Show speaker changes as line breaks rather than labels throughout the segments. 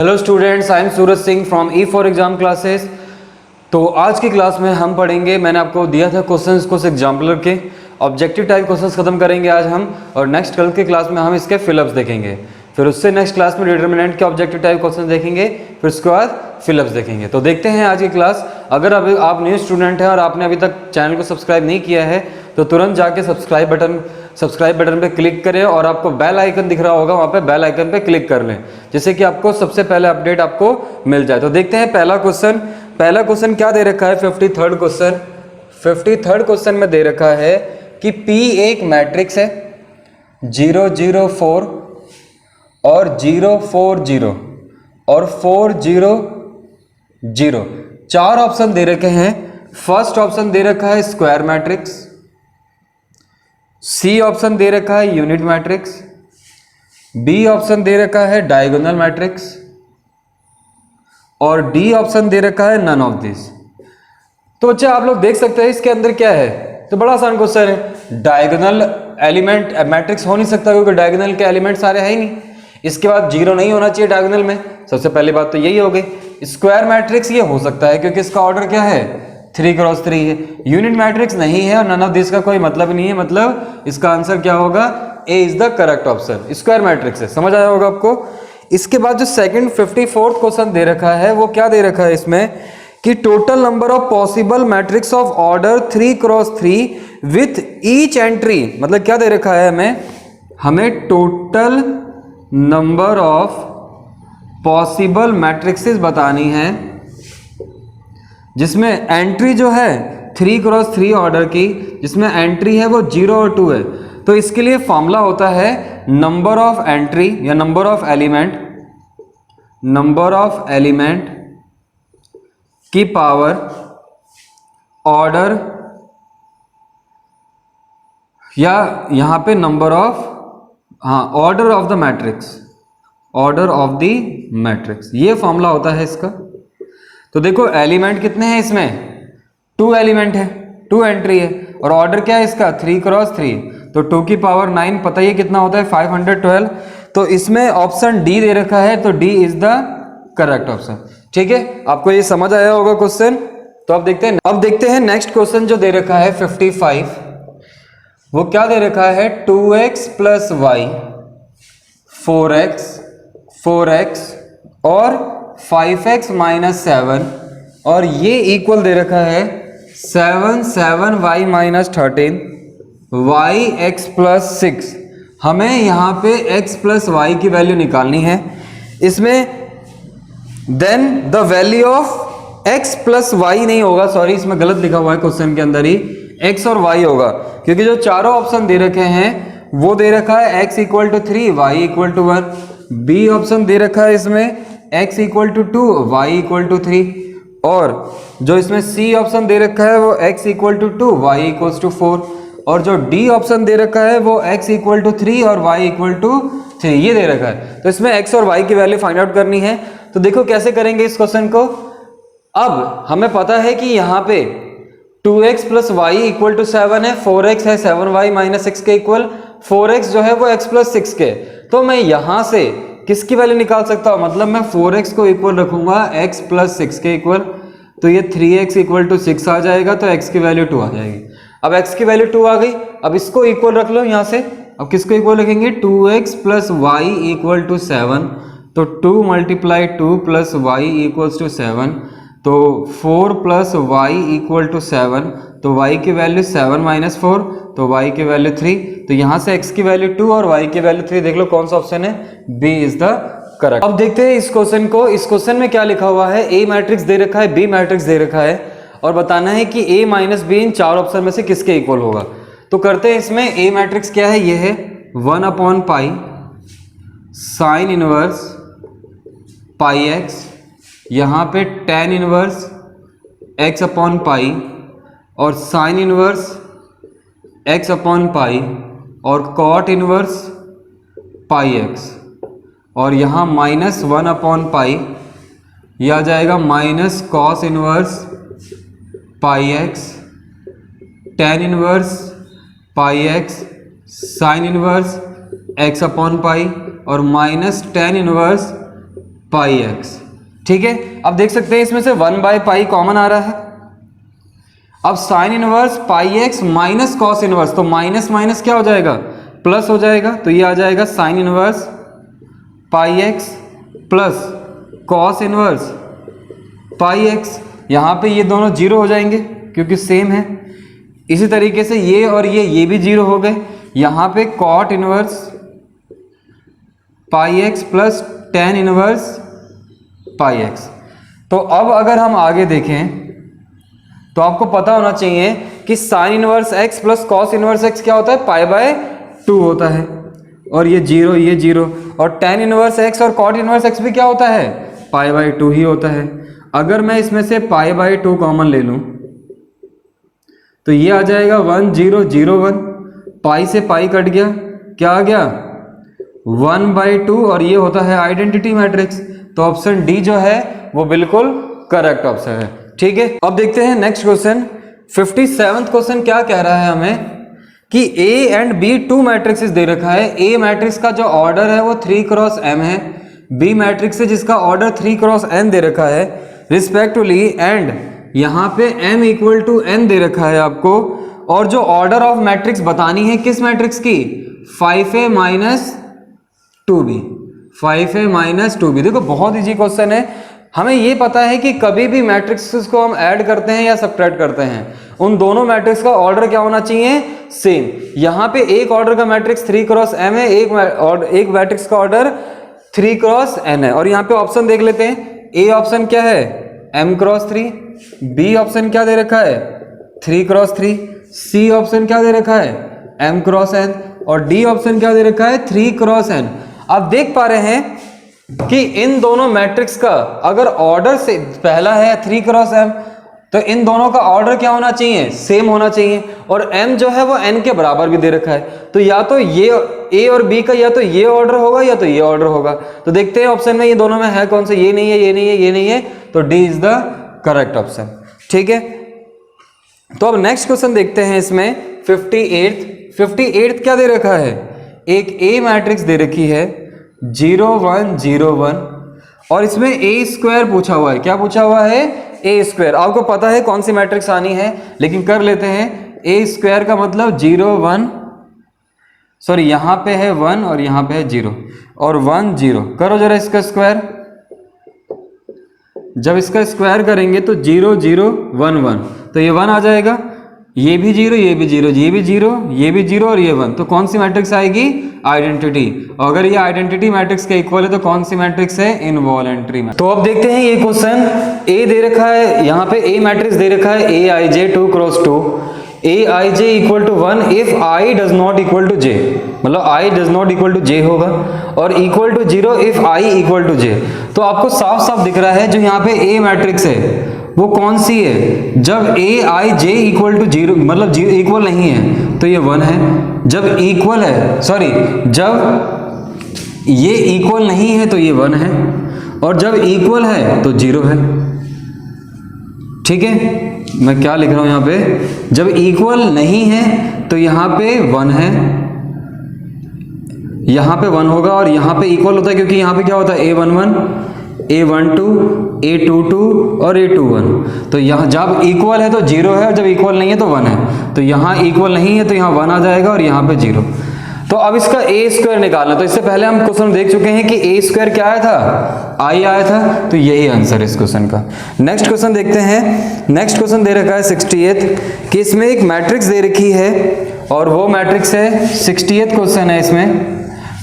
Hello students, I am Suraj Singh from E for exam classes. तो आज की क्लास में हम पढ़ेंगे, मैंने आपको दिया था क्वेश्चंस कुछ एग्जाम्पलर के ऑब्जेक्टिव टाइप क्वेश्चंस खत्म करेंगे आज हम, और नेक्स्ट कल के क्लास में हम इसके फिलअप्स देखेंगे। फिर उससे नेक्स्ट क्लास में डिटर्मिनेंट के ऑब्जेक्टिव टाइप क्वेश्चन देखेंगे, फिर उसके बाद फिलअप्स देखेंगे। तो देखते हैं आज की क्लास। अगर अभी आप न्यू स्टूडेंट हैं और आपने अभी तक चैनल को सब्सक्राइब नहीं किया है तो तुरंत जाके सब्सक्राइब बटन पे क्लिक करें, और आपको बेल आइकन दिख रहा होगा, वहाँ पे बेल आइकन पे क्लिक कर लें, जिससे कि आपको सबसे पहले अपडेट आपको मिल जाए। तो देखते हैं पहला क्वेश्चन क्या दे रखा है। 53rd क्वेश्चन में दे रखा है कि P एक मैट्रिक्स है 0 0 4 और 0 4 0 और 4 0 0। चार ऑप्शन दे रखे हैं। फर्स्ट ऑप्शन दे रखा है स्क्वायर मैट्रिक्स, सी ऑप्शन दे रखा है यूनिट मैट्रिक्स, बी ऑप्शन दे रखा है डायगोनल मैट्रिक्स, और डी ऑप्शन दे रखा है नन ऑफ दिस। तो बच्चे आप लोग देख सकते हैं इसके अंदर क्या है। तो बड़ा आसान क्वेश्चन है। डायगोनल एलिमेंट मैट्रिक्स हो नहीं सकता, क्योंकि डायगोनल के एलिमेंट सारे है ही नहीं। इसके बाद जीरो नहीं होना चाहिए डायगोनल में, सबसे पहली बात तो यही हो गई। स्क्वायर मैट्रिक्स ये हो सकता है क्योंकि इसका ऑर्डर क्या है 3 क्रॉस 3 है। यूनिट मैट्रिक्स नहीं है, और नन ऑफ दिस का कोई मतलब नहीं है, मतलब इसका आंसर क्या होगा, A is the correct option. Square matrix है, समझ आया होगा आपको। इसके बाद जो सेकंड 54th क्वेश्चन दे रखा है वो क्या दे रखा है इसमें कि total number of possible matrix of order 3 cross 3 with each entry, मतलब क्या दे रखा है हमें total number of possible matrixes बतानी है, जिसमें एंट्री जो है 3 क्रॉस 3 ऑर्डर की, जिसमें एंट्री है वो 0 और 2 है। तो इसके लिए फॉर्मूला होता है नंबर ऑफ एंट्री या नंबर ऑफ एलिमेंट की पावर ऑर्डर, या यहां पे number of order of the matrix, ये फॉर्मूला होता है इसका। तो देखो एलिमेंट कितने हैं इसमें, 2 एलिमेंट है, 2 एंट्री है, और ऑर्डर क्या है इसका 3 क्रॉस 3, तो 2 की पावर 9 पता ही कितना होता है 512। तो इसमें ऑप्शन डी दे रखा है, तो D is the correct option. ठीक है, आपको ये समझ आया होगा क्वेश्चन। तो अब देखते हैं नेक्स्ट क्वेश्चन जो दे रखा है 55। वो क्या दे रखा है 2x प्लस वाई 4x और 5x माइनस 7, और ये इक्वल दे रखा है 7y माइनस 13 yx प्लस 6। हमें यहाँ पे x प्लस वाई की वैल्यू निकालनी है इसमें। Then the value of x plus y नहीं होगा, सॉरी इसमें गलत लिखा हुआ है क्वेश्चन के अंदर ही, x और y होगा, क्योंकि जो चारों ऑप्शन दे रखे हैं वो दे रखा है x equal to 3 y equal to 1, B option दे रखा है इसमें x equal to 2 y equal to 3, और जो इसमें सी ऑप्शन दे रखा है वो x equal to 2 y equal to 4, और जो डी ऑप्शन दे रखा है वो x इक्वल टू 3 और y इक्वल टू 3 ये दे रखा है। तो इसमें x और y की वैल्यू फाइंड आउट करनी है। तो देखो कैसे करेंगे इस क्वेश्चन को। अब हमें पता है कि यहाँ पे 2x plus Y equal to 7 है, 4x है 7y माइनस 6 के इक्वल, 4x जो है वो x प्लस 6 के। तो मैं यहाँ से किसकी वैल्यू निकाल सकता हूँ, मतलब मैं 4x को इक्वल रखूंगा x प्लस 6 के इक्वल, तो ये 3x इक्वल टू 6 आ जाएगा, तो x की वैल्यू 2 आ जाएगी। अब x की वैल्यू 2 आ गई, अब इसको इक्वल रख लो यहाँ से। अब किसको इक्वल रखेंगे 2x plus Y equal to 7, तो 2 multiply 2 plus y equals to 7, तो 4 प्लस वाई इक्वल टू 7, तो y की वैल्यू 7 माइनस 4, तो y की वैल्यू 3। तो यहाँ से x की वैल्यू 2 और y की वैल्यू 3, देख लो कौन सा ऑप्शन है, b इज द करेक्ट। अब देखते हैं इस क्वेश्चन को। इस क्वेश्चन में क्या लिखा हुआ है, a मैट्रिक्स दे रखा है, b मैट्रिक्स दे रखा है, और बताना है कि a माइनस b इन चार ऑप्शन में से किसके इक्वल होगा। तो करते हैं इसमें। a मैट्रिक्स क्या है, ये है 1/पाई साइन इनवर्स पाई x, यहाँ पे tan inverse x upon pi, और sine inverse x upon pi, और कॉट इनवर्स पाई x, और यहाँ -1/पाई, यह आ जाएगा minus cos inverse pi x, tan inverse pi x, sine inverse x upon pi, और minus tan inverse pi x. ठीक है, अब देख सकते हैं इसमें से 1/पाई कॉमन आ रहा है। अब sign inverse pi x minus cos inverse, तो माइनस माइनस क्या हो जाएगा, प्लस हो जाएगा। तो ये आ जाएगा sign inverse pi x plus cos inverse pi x. यहाँ पे ये दोनों जीरो हो जाएंगे क्योंकि सेम है। इसी तरीके से ये और ये भी जीरो हो गए। यहाँ पे cot inverse pi x plus tan inverse pi x. तो अब अगर हम आगे देखें तो आपको पता होना चाहिए कि sine inverse x plus cos inverse x क्या होता है, π/2 होता है। और ये जीरो और टेन इनवर्स एक्स और कॉट इनवर्स एक्स भी क्या होता है, π/2 ही होता है। अगर मैं इसमें से π/2 कॉमन ले लूं तो ये आ जाएगा 1 0 0 1, पाई से पाई कट गया, क्या आ गया 1/2, और ये होता है आइडेंटिटी मैट्रिक्स। तो ऑप्शन डी जो है वो बिल्कुल करेक्ट ऑप्शन है। ठीक है, अब देखते हैं नेक्स्ट क्वेश्चन। 57th क्वेश्चन क्या कह रहा है हमें कि A एंड B 2 मैट्रिक्सेस दे रखा है। A मैट्रिक्स का जो ऑर्डर है वो 3x m है, B मैट्रिक्स है जिसका ऑर्डर 3x n दे रखा है रिस्पेक्टिवली, एंड यहाँ पे m इक्वल टू n दे रखा है आपको। और जो ऑर्डर ऑफ मैट्रिक्स बतानी है किस मैट्रिक्स की, 5a minus 2b, 5a minus 2b। देखो बहुत इजी क्वेश्चन है। हमें ये पता है कि कभी भी मैट्रिक्स को हम ऐड करते हैं या सब्ट्रैक्ट करते हैं, उन दोनों मैट्रिक्स का ऑर्डर क्या होना चाहिए, सेम। यहाँ पे एक ऑर्डर का मैट्रिक्स 3x m है, एक मैट्रिक्स का ऑर्डर 3x n है। और यहाँ पे ऑप्शन देख लेते हैं। ए ऑप्शन क्या है, m×3, बी ऑप्शन क्या दे रखा है 3x3, सी ऑप्शन क्या दे रखा है m×n, और डी ऑप्शन क्या दे रखा है 3x n। आप देख पा रहे हैं कि इन दोनों मैट्रिक्स का अगर ऑर्डर से पहला है 3x m, तो इन दोनों का ऑर्डर क्या होना चाहिए, सेम होना चाहिए। और m जो है वो n के बराबर भी दे रखा है, तो या तो ये a और b का या तो ये ऑर्डर होगा या तो ये ऑर्डर होगा। तो देखते हैं ऑप्शन में ये दोनों में है कौन सा, ये नहीं है, ये नहीं है, ये नहीं है, तो D is the correct option. ठीक है, तो अब नेक्स्ट क्वेश्चन देखते हैं। इसमें 58th क्या दे रखा है, एक a मैट्रिक्स दे रखी है 0 1 0 1, और इसमें a² पूछा हुआ है। क्या पूछा हुआ है, a²। आपको पता है कौन सी मैट्रिक्स आनी है, लेकिन कर लेते हैं। a² का मतलब 0 1, सॉरी यहाँ पे है 1 और यहाँ पे है 0 और 1 0। करो जरा इसका स्क्वायर, जब इसका स्क्वायर करेंगे तो 0 0 1 1, तो ये 1 आ जाएगा। ये भी 0, ये भी 0, ये भी 0, ये भी 0 और ये 1, तो कौन सी मैट्रिक्स आएगी, आइडेंटिटी। अगर ये आइडेंटिटी मैट्रिक्स के इक्वल है तो कौन सी मैट्रिक्स है, इनवॉलेंट्री मैट्रिक्स। तो अब देखते हैं ये क्वेश्चन। ए दे रखा है, यहाँ पे ए मैट्रिक्स दे रखा है aij 2x2, aij equal to 1 if i does not equal to j, मतलब i does not equal to j होगा, और equal to 0 if i equal to j। तो आपको साफ साफ दिख रहा है जो यहाँ पे a मैट्रिक्स है वो कौन सी है, जब aij इक्वल टू 0, मतलब इक्वल नहीं है तो ये 1 है, जब इक्वल है, सॉरी जब ये इक्वल नहीं है तो ये 1 है, और जब इक्वल है तो 0 है। ठीक है, मैं क्या लिख रहा हूं यहाँ पे, जब इक्वल नहीं है तो यहाँ पे 1 है, यहाँ पे 1 होगा, और यहाँ पे इक्वल होता है क्योंकि यहाँ पे क्या होता है a11 a12 a22 और a21। तो यहाँ जब इक्वल है तो 0 है, और जब इक्वल नहीं है तो 1 है। तो यहाँ इक्वल नहीं है तो यहाँ 1 आ जाएगा और यहाँ पे 0। तो अब इसका a² निकालना, तो इससे पहले हम क्वेश्चन देख चुके हैं कि a² क्या आया था, i आया था, तो यही आंसर है इस क्वेश्चन का। नेक्स्ट क्वेश्चन देखते हैं। नेक्स्ट क्वेश्चन दे रखा है 68th कि इसमें एक मैट्रिक्स दे रखी है, और वो मैट्रिक्स है 68th क्वेश्चन है। इसमें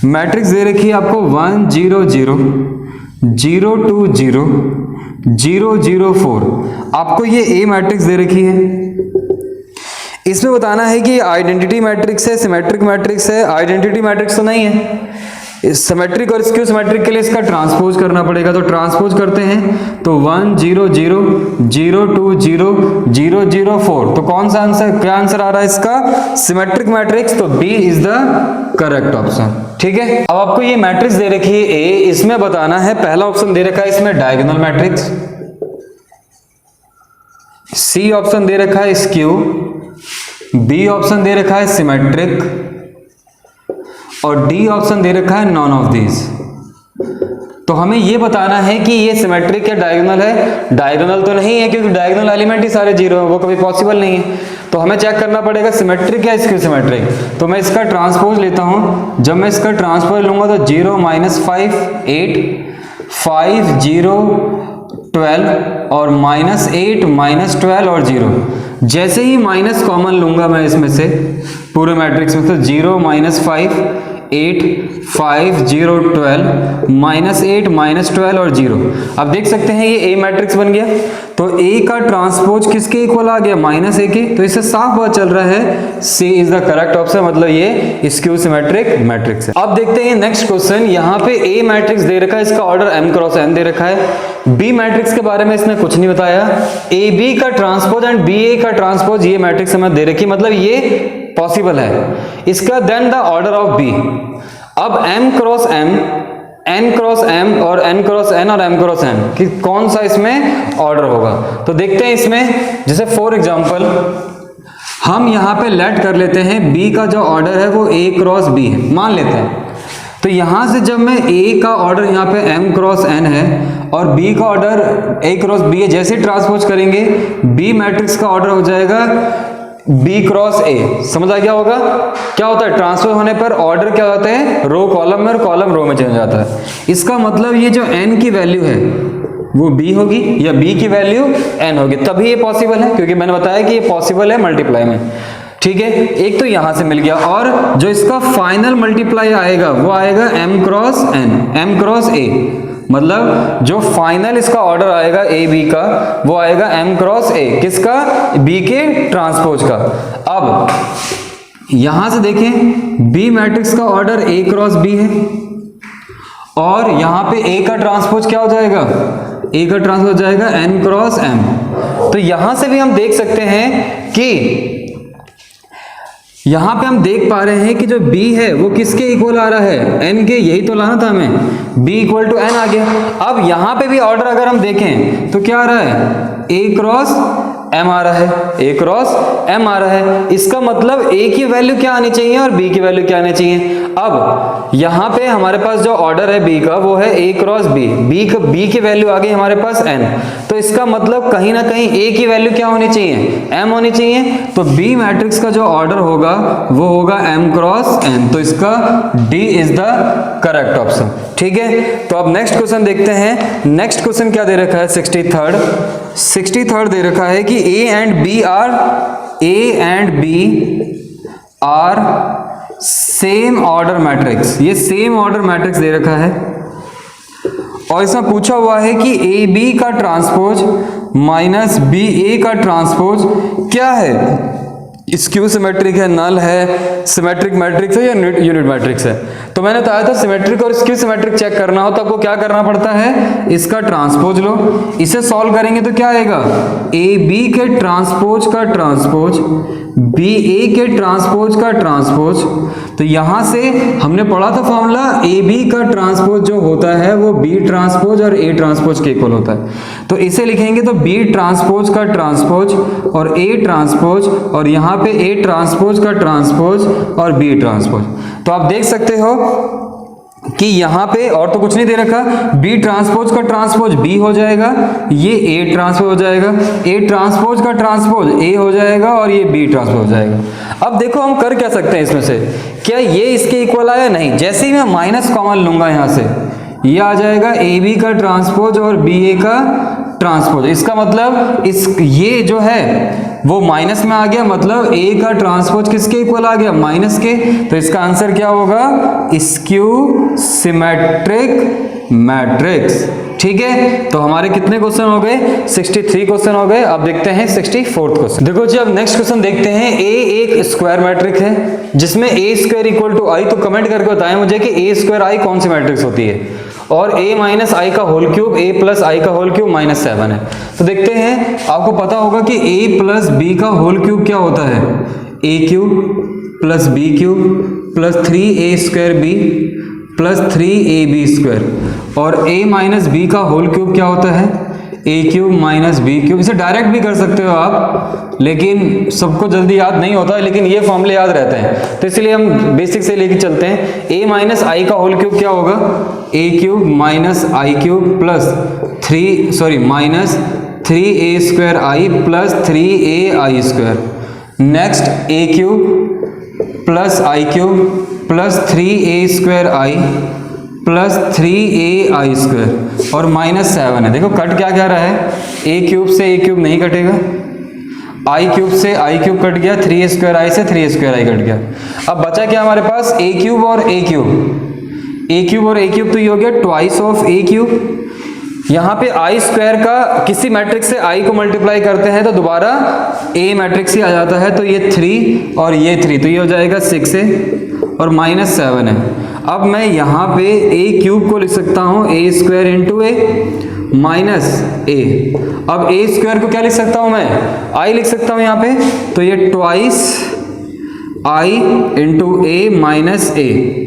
मैट्रिक्स दे रखी है आपको 1 0 0 0 2 0 0 0 4। आपको ये ए मैट्रिक्स दे रखी है। इसमें बताना है कि आइडेंटिटी मैट्रिक्स है, सिमेट्रिक मैट्रिक्स है। आइडेंटिटी मैट्रिक्स तो नहीं है, सिमेट्रिक और स्क्यू सिमेट्रिक के लिए इसका ट्रांसपोज करना पड़ेगा। तो ट्रांसपोज करते हैं, तो 1 0 0 0 2 0 0 0 4। तो कौन सा आंसर, क्या आंसर आ रहा है इसका, सिमेट्रिक मैट्रिक्स। तो B is the correct option. ठीक है, अब आपको ये मैट्रिक्स दे रखी है ए, इसमें बताना है, पहला ऑप्शन दे रखा है इसमें डायगोनल मैट्रिक्स, सी ऑप्शन दे रखा है स्क्यू, बी ऑप्शन दे रखा है सिमेट्रिक, और डी ऑप्शन दे रखा है नॉन ऑफ दीज। तो हमें ये बताना है कि ये सिमेट्रिक या डायगोनल है। डायगोनल तो नहीं है क्योंकि डायगोनल एलिमेंट ही सारे जीरो हैं, वो कभी पॉसिबल नहीं है। तो हमें चेक करना पड़ेगा सिमेट्रिक या स्क्यू सिमेट्रिक। तो मैं इसका ट्रांसपोज लेता हूं। जब मैं इसका ट्रांसपोज लूंगा तो 0 -5 8 5 0 12 और -8 -12 और 0। जैसे ही माइनस कॉमन लूंगा मैं इसमें से पूरे मैट्रिक्स में, तो 0 -5 8 5 0 12 -8 -12 और 0। अब देख सकते हैं ये ए मैट्रिक्स बन गया। तो ए का ट्रांसपोज किसके इक्वल आ गया? -a के। तो इससे साफ पता चल रहा है सी इज द करेक्ट ऑप्शन, मतलब ये स्क्यू सिमेट्रिक मैट्रिक्स है। अब देखते हैं नेक्स्ट क्वेश्चन। यहाँ पे ए मैट्रिक्स दे रखा है, इसका ऑर्डर m क्रॉस n दे रखा है। बी मैट्रिक्स के बारे में इसने कुछ नहीं बताया। ए बी का ट्रांसपोज एंड बी ए का ट्रांसपोज ये मैट्रिक्स हमें दे रखी, मतलब ये पॉसिबल है इसका। Then the order of B. अब m cross m, n cross m और n क्रॉस n और m क्रॉस n कि कौन सा इसमें ऑर्डर होगा। तो देखते हैं इसमें, जैसे फॉर एग्जांपल हम यहाँ पे लेट कर लेते हैं b का जो ऑर्डर है वो a क्रॉस b है, मान लेते हैं। तो यहाँ से जब मैं a का ऑर्डर यहाँ पे m क्रॉस n है और b का ऑर्डर a क्रॉस b है, जैसे ट्रांसपोज करेंगे b मैट्रिक्स का ऑर्डर हो जाएगा b क्रॉस a। समझ आ गया होगा क्या होता है? ट्रांसफर होने पर ऑर्डर क्या होता है? रो कॉलम में और कॉलम रो में चेंज हो जाता है। इसका मतलब ये जो n की वैल्यू है वो b होगी या b की वैल्यू n होगी, तभी ये पॉसिबल है, क्योंकि मैंने बताया कि ये पॉसिबल है मल्टीप्लाई में। ठीक है, एक तो यहां से मिल गया, और जो इसका फाइनल मल्टीप्लाई आएगा वो आएगा m cross n, m cross a। मतलब जो फाइनल इसका ऑर्डर आएगा ए बी का वो आएगा m क्रॉस a, किसका? b के ट्रांसपोज का। अब यहां से देखें b मैट्रिक्स का ऑर्डर a क्रॉस b है और यहां पे a का ट्रांसपोज क्या हो जाएगा? a का ट्रांसपोज हो जाएगा n क्रॉस m। तो यहां से भी हम देख सकते हैं कि यहां पे हम देख पा रहे हैं कि जो b है वो किसके इक्वल आ रहा है? n के। यही तो लाना था हमें, b इक्वल टू n आ गया। अब यहां पे भी ऑर्डर अगर हम देखें तो क्या आ रहा है? a क्रॉस m आ रहा है, a क्रॉस m आ रहा है। इसका मतलब a की वैल्यू क्या आनी चाहिए और b की वैल्यू क्या आनी चाहिए? अब यहाँ पे हमारे पास जो ऑर्डर है b का वो है a क्रॉस b, b की वैल्यू आ गई हमारे पास n। तो इसका मतलब कहीं ना कहीं a की वैल्यू क्या होनी चाहिए? m होनी चाहिए। तो b मैट्रिक्स का जो ऑर्डर होगा वो होगा m क्रॉस n। तो इसका d is the correct option. ठीक है, तो अब नेक्स्ट क्वेश्चन देखते हैं। नेक्स्ट क्वेश्चन क्या दे रखा है? 63rd दे रखा है कि a and b are same order matrix. ये सेम ऑर्डर मैट्रिक्स दे रखा है और इसमें पूछा हुआ है कि ए बी का ट्रांसपोज माइनस बी ए का ट्रांसपोज क्या है? स्क्यू सिमेट्रिक है, नल है, सिमेट्रिक मैट्रिक्स है या यूनिट मैट्रिक्स है? तो मैंने बताया था सिमेट्रिक और स्क्यू सिमेट्रिक चेक करना हो तो आपको क्या करना पड़ता है? इसका ट्रांसपोज लो। इसे सॉल्व करेंगे तो क्या आएगा? ए बी के ट्रांसपोज का ट्रांसपोज बी ए के ट्रांसपोज का ट्रांसपोज। तो यहां से हमने पढ़ा था फॉर्मूला, ए बी का ट्रांसपोज जो होता है वो बी ट्रांसपोज और ए ट्रांसपोज के इक्वल होता है। तो इसे लिखेंगे तो बी ट्रांसपोज का ट्रांसपोज और ए ट्रांसपोज, और यहाँ पे ए ट्रांसपोज का ट्रांसपोज और बी ट्रांसपोज। तो आप देख सकते हो कि यहाँ पे और तो कुछ नहीं दे रखा, बी ट्रांसपोज का ट्रांसपोज बी हो जाएगा, ये ए ट्रांसपोज हो जाएगा, ए ट्रांसपोज का ट्रांसपोज ए हो जाएगा और ये बी ट्रांसपोज हो जाएगा। अब देखो हम कर क्या सकते हैं इसमें से, क्या ये इसके इक्वल आया? नहीं। जैसे ही मैं माइनस कॉमन लूंगा यहाँ से, ये आ जाएगा ए बी का ट्रांसपोज और बी ए का ट्रांसपोज। इसका मतलब ये जो है वो माइनस में आ गया, मतलब ए का ट्रांसपोज किसके इक्वल आ गया? माइनस के। तो इसका आंसर क्या होगा? Skew symmetric matrix. ठीक है, तो हमारे कितने क्वेश्चन हो गए? 63 क्वेश्चन हो गए। अब देखते हैं 64th क्वेश्चन। देखो जी, अब नेक्स्ट क्वेश्चन देखते हैं। ए एक स्क्वायर मैट्रिक्स है जिसमें ए स्क्वायर इक्वल टू आई। तो कमेंट करके बताएं मुझे कि ए स्क्वायर आई कौन सी मैट्रिक्स होती है, और a माइनस आई का होल क्यूब a प्लस आई का होल क्यूब -7 है। तो देखते हैं, आपको पता होगा कि a प्लस बी का होल क्यूब क्या होता है? a cube plus B cube plus 3a square B plus 3ab square, और a माइनस बी का होल क्यूब क्या होता है? A cube minus B cube. इसे डायरेक्ट भी कर सकते हो आप, लेकिन सबको जल्दी याद नहीं होता, लेकिन ये फॉर्मूले याद रहते हैं, तो इसलिए हम बेसिक से लेके चलते हैं। ए माइनस आई का होल क्यूब क्या होगा, a cube minus i cube plus minus 3a square i plus 3a i square. Next a cube plus i cube plus 3a square i plus 3a i square और minus 7 है। देखो cut क्या क्या रहा है, A cube से ए cube नहीं कटेगा, आई क्यूब से आई क्यूब कट गया, 3a स्क्वायर आई से 3a स्क्वायर आई कट गया। अब बचा क्या हमारे पास, ए क्यूब और ए क्यूब। ए क्यूब और ए क्यूब तो ये हो गया ट्वाइस ऑफ ए क्यूब। यहाँ पे आई स्क्वायर का किसी मैट्रिक्स से आई को मल्टीप्लाई करते हैं तो दोबारा ए मैट्रिक्स ही आ जाता है, तो ये 3 और ये 3, तो ये हो जाएगा 6a और माइनस 7 है। अब मैं यहाँ पे ए क्यूब को लिख सकता हूँ ए square into a minus a. अब ए स्क्वायर को क्या लिख सकता हूँ मैं, आई लिख सकता हूँ यहाँ पे, तो ये twice i into a minus a.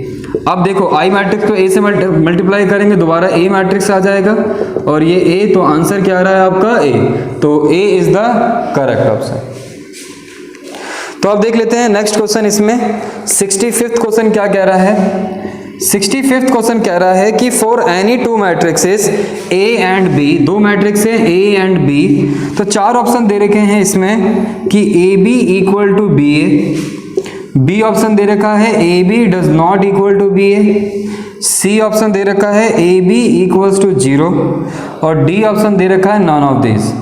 अब देखो आई मैट्रिक्स को ए से मल्टीप्लाई करेंगे दोबारा ए मैट्रिक्स आ जाएगा और ये ए, तो आंसर क्या आ रहा है आपका ए, तो ए इज द करेक्ट ऑप्शन। तो अब देख लेते हैं नेक्स्ट क्वेश्चन। इसमें 65th क्वेश्चन क्या कह रहा है, 65th क्वेश्चन कह रहा है कि for any two matrices A and B, दो मैट्रिक्स है ए एंड बी, तो चार ऑप्शन दे रखे हैं इसमें कि ए b equal to b a, B option दे रखा है a b does not equal to b a, C option दे रखा है ए बी इक्वल्स टू 0 और डी ऑप्शन दे रखा है नॉन ऑफ दिस।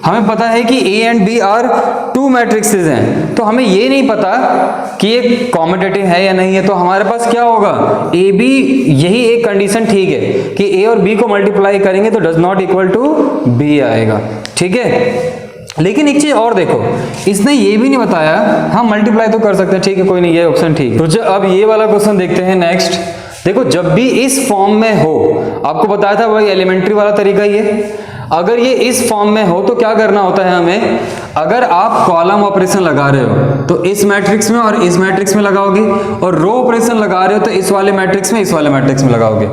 हमें पता है कि A and B are two matrices हैं, तो हमें ये नहीं पता कि ये कॉम्यूटेटिव है या नहीं है, तो हमारे पास क्या होगा, ए बी, यही एक कंडीशन ठीक है कि ए और बी को मल्टीप्लाई करेंगे तो does not equal to B आएगा, ठीक है। लेकिन एक चीज और देखो, इसने ये भी नहीं बताया, हम मल्टीप्लाई तो कर सकते हैं, ठीक है, कोई नहीं, ये ऑप्शन ठीक है। तो अब ये वाला क्वेश्चन देखते हैं नेक्स्ट। देखो जब भी इस फॉर्म में हो, आपको बताया था वही एलिमेंट्री वाला तरीका ये, अगर ये इस फॉर्म में हो तो क्या करना होता है हमें, अगर आप कॉलम ऑपरेशन लगा रहे हो तो इस मैट्रिक्स में और इस मैट्रिक्स में लगाओगे, और रो ऑपरेशन लगा रहे हो तो इस वाले मैट्रिक्स में इस वाले मैट्रिक्स में लगाओगे।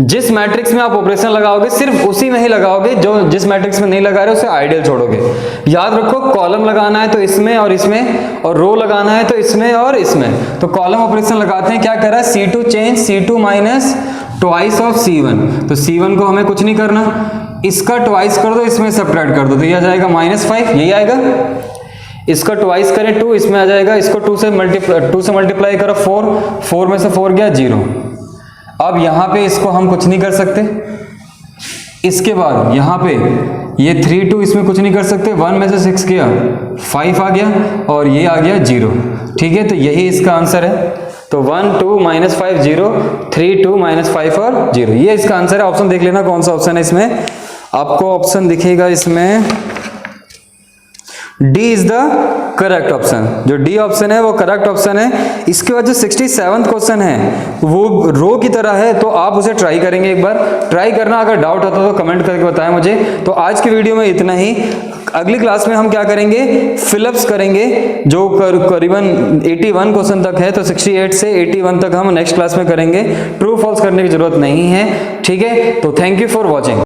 जिस मैट्रिक्स में आप ऑपरेशन लगाओगे सिर्फ उसी में ही लगाओगे, जो जिस मैट्रिक्स में नहीं लगा रहे हो उसे आइडियल छोड़ोगे। याद रखो कॉलम लगाना है तो इसमें और इसमें, और रो लगाना है तो इसमें और इसमें। तो कॉलम ऑपरेशन लगाते हैं, क्या कर रहा है, C2 change C2 minus twice of C1, तो C1 को हमें कुछ नहीं करना, इसका ट्वाइस कर दो, इसमें सब्ट्रैक्ट कर दो, तो ये आ जाएगा -5, यही आएगा। इसका ट्वाइस करें 2, इसमें आ जाएगा, इसको 2 से मल्टीप्लाई करो 4 में से 4 गया 0। अब यहाँ पे इसको हम कुछ नहीं कर सकते, इसके बाद यहाँ पे ये 3 2 इसमें कुछ नहीं कर सकते, 1 में से 6 गया 5 आ गया और ये आ गया 0, ठीक है। तो यही इसका आंसर है, तो 1 2 -5 0 3 2 -5 और 0, ये इसका आंसर है। ऑप्शन देख लेना कौन सा ऑप्शन है इसमें, आपको ऑप्शन दिखेगा इसमें D is the correct option, जो डी ऑप्शन है वो करेक्ट ऑप्शन है। इसके बाद जो 67th क्वेश्चन है वो रो की तरह है, तो आप उसे ट्राई करेंगे, एक बार ट्राई करना, अगर डाउट आता तो कमेंट करके बताएं मुझे। तो आज की वीडियो में इतना ही, अगली क्लास में हम क्या करेंगे, फिलअप्स करेंगे, जो करीबन 81 क्वेश्चन तक है, तो 68 से 81 तक हम नेक्स्ट क्लास में करेंगे। ट्रू फॉल्स करने की जरूरत नहीं है, ठीक है। तो थैंक यू फॉर वॉचिंग।